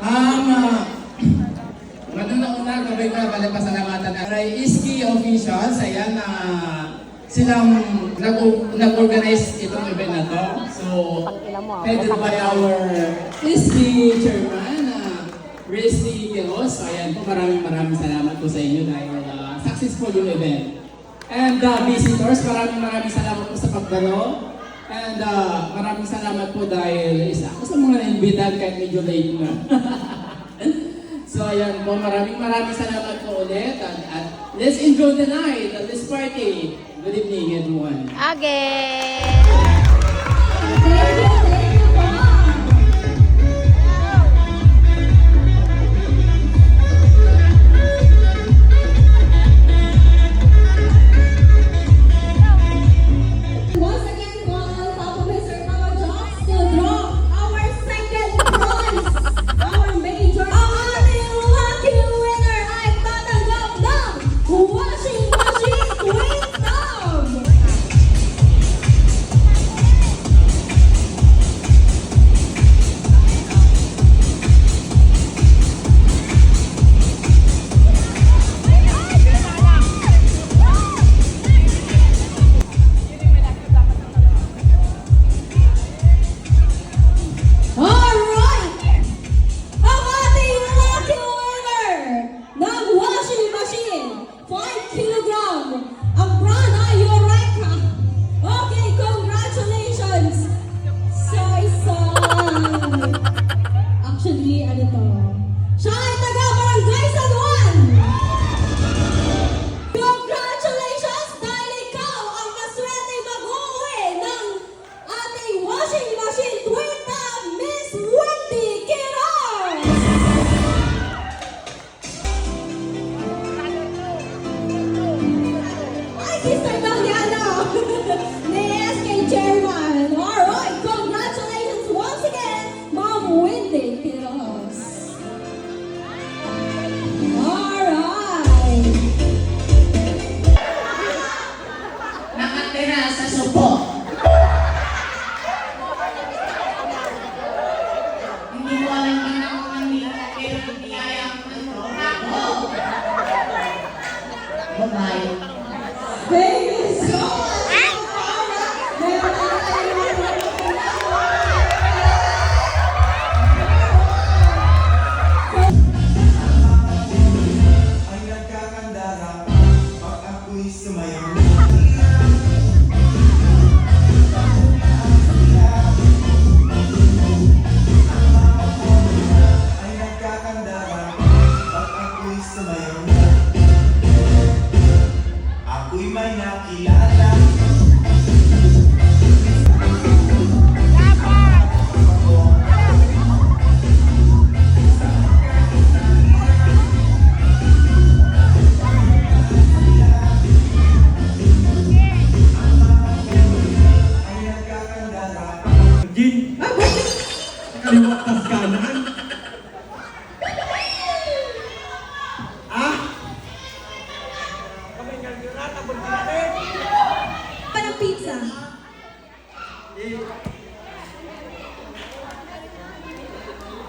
Una, gawin ko balik pasalamatan ay Iski Officials. Ayan na silang nag-organize itong event na to. So, headed by our Iski Chairman, Risty Quiros. Ayan po, maraming salamat po sa inyo dahil successful yung event. And visitors, maraming salamat po sa pagdalo. And maraming salamat po dahil isa ako sa mga na-invitan kahit medyo late na. So ayan po, maraming salamat po ulit. At let's enjoy the night, this party. Good evening everyone. Again!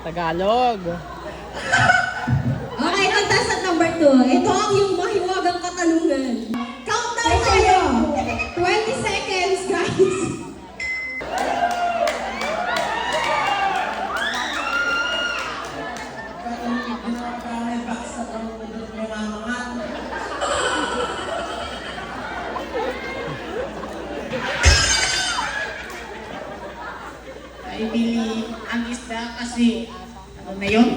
Tagalog. Okay, contestant number 2. Ito ang yung mahiwagang katanungan. Countdown tayo! 20 seconds, guys! I believe ang isda kasi ano na yun?